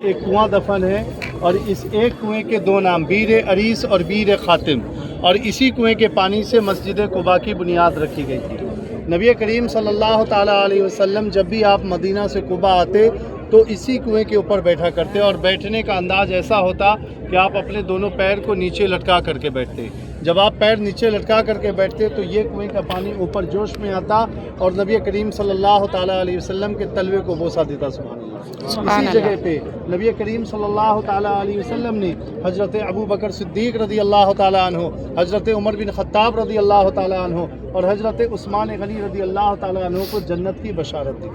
एक कुआं दफन है और इस एक कुएं के दो नाम बीर अरीस और बीर खातिम, और इसी कुएं के पानी से मस्जिद कुबा की बुनियाद रखी गई थी। नबी करीम सल्लल्लाहु ताला अलैहि वसल्लम जब भी आप मदीना से कुबा आते तो इसी कुएं के ऊपर बैठा करते, और बैठने का अंदाज ऐसा होता कि आप अपने दोनों पैर को नीचे लटका करके बैठते। जब आप पैर नीचे लटका करके बैठते तो ये कुएं का पानी ऊपर जोश में आता और नबी करीम सल्लल्लाहु ताला अलैहि वसल्लम के तलवे को बोसा देता। सुभान इसी जगह पे नबी करीम सल्लल्लाहु ताला अलैहि वसल्लम ने हज़रत अबू बकर सिद्दीक़ रज़ी अल्लाह ताला अन्हु, हज़रत उमर बिन ख़त्ताब रज़ी अल्लाह ताला अन्हु और हज़रत उस्मान गनी रज़ी अल्लाह ताला अन्हु को जन्नत की बशारत दी।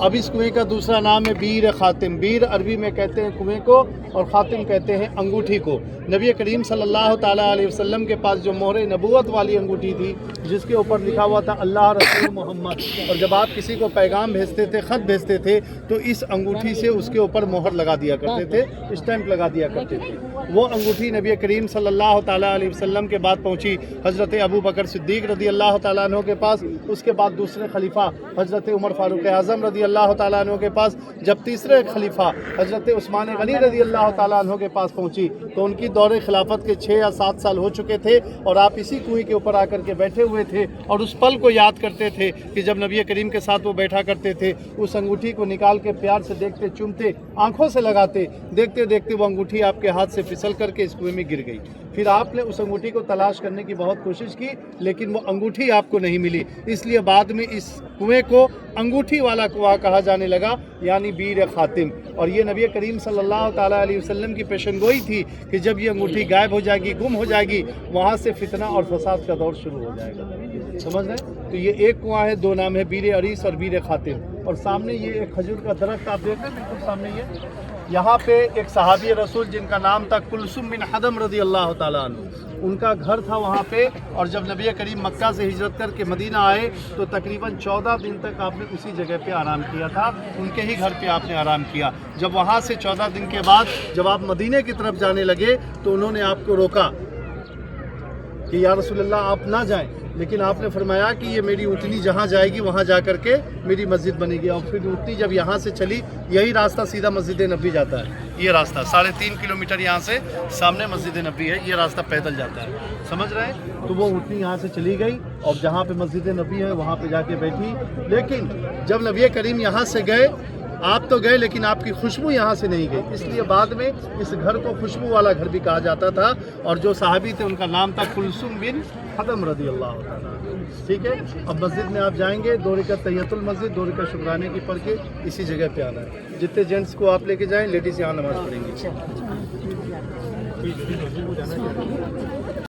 अब इस कुएं का दूसरा नाम है बीर खातिम। बीर अरबी में कहते हैं कुएं को और खातिम कहते हैं अंगूठी को। नबी करीम सल्लल्लाहु ताला अलैहि वसल्लम के पास जो मोहर नबूवत वाली अंगूठी थी जिसके ऊपर लिखा हुआ था अल्लाह रसूल मोहम्मद, और जब आप किसी को पैगाम भेजते थे, ख़त भेजते थे तो इस अंगूठी से उसके ऊपर मोहर लगा दिया करते थे, स्टैंप लगा दिया करते थे। वो अंगूठी नबी करीम सल्लल्लाहु ताला अलैहि वसल्लम के बाद पहुंची हज़रत अबू बकर सिद्दीक़ रज़ी अल्लाह ताला अन्हु के पास, उसके बाद दूसरे खलीफा हज़रत उमर फ़ारूक आज़म रज़ी अल्लाह ताला अन्हु के पास, जब तीसरे खलीफा हज़रत उस्मान गनी रज़ी अल्लाह ताला अन्हु के पास पहुंची तो उनकी दौरे खिलाफत के 6 या 7 साल हो चुके थे और आप इसी कुएं के ऊपर आकर के बैठे हुए थे और उस पल को याद करते थे कि जब नबी करीम के साथ वो बैठा करते थे। उस अंगूठी को निकाल के प्यार से देखते, चूमते, आंखों से लगाते, देखते देखते वो अंगूठी आपके हाथ से फिसल करके इस कुएं में गिर गई। फिर आपने उस अंगूठी को तलाश करने की बहुत कोशिश की लेकिन वो अंगूठी आपको नहीं मिली, इसलिए बाद में इस कुएं को अंगूठी वाला कुआं कहा जाने लगा, यानी बीर खातिम। और ये नबी करीम सल्लल्लाहु ताला अलैहि वसल्लम की पेशनगोई थी कि जब ये अंगूठी गायब हो जाएगी, गुम हो जाएगी, वहाँ से फितना और फसाद का दौर शुरू हो जाएगा। समझ रहे? तो ये एक कुआं है, दो नाम है बीर अरीस और बीर खातिम। और सामने ये एक खजूर का दरख्त आप देख रहे हैं, बिल्कुल सामने ये, यहाँ पे एक सहाबी रसूल जिनका नाम था कुलसुम बिन हदम रज़ी अल्लाह ताला अन्हु, उनका घर था वहाँ पे। और जब नबी करीम मक्का से हिजरत करके मदीना आए तो तकरीबन 14 दिन तक आपने उसी जगह पे आराम किया था, उनके ही घर पे आपने आराम किया। जब वहाँ से 14 दिन के बाद जब आप मदीने की तरफ जाने लगे तो उन्होंने आपको रोका कि या रसूलल्लाह आप ना जाएं, लेकिन आपने फरमाया कि ये मेरी ऊँटनी जहाँ जाएगी वहाँ जा करके मेरी मस्जिद बनेगी। और फिर ऊँटनी जब यहाँ से चली, यही रास्ता सीधा मस्जिद नबी जाता है, ये रास्ता 3.5 किलोमीटर यहाँ से सामने मस्जिद नबी है, ये रास्ता पैदल जाता है। समझ रहे हैं? तो वो ऊँटनी यहाँ से चली गई और जहाँ पे मस्जिद नबी है वहाँ पे जाके बैठी। लेकिन जब नबी करीम यहाँ से गए, आप तो गए लेकिन आपकी खुशबू यहाँ से नहीं गई, इसलिए बाद में इस घर को खुशबू वाला घर भी कहा जाता था। और जो सहाबी थे उनका नाम था कुलसुम बिन हदम रज़ी अल्लाह ताला। ठीक है, अब मस्जिद में आप जाएंगे, 2 रकात तहियतुल मस्जिद, 2 रकात शुक्राने की पढ़ के इसी जगह पे आना है। जितने जेंट्स को आप लेके जाएं, लेडीज़ यहाँ नमाज़ पढ़ेंगी।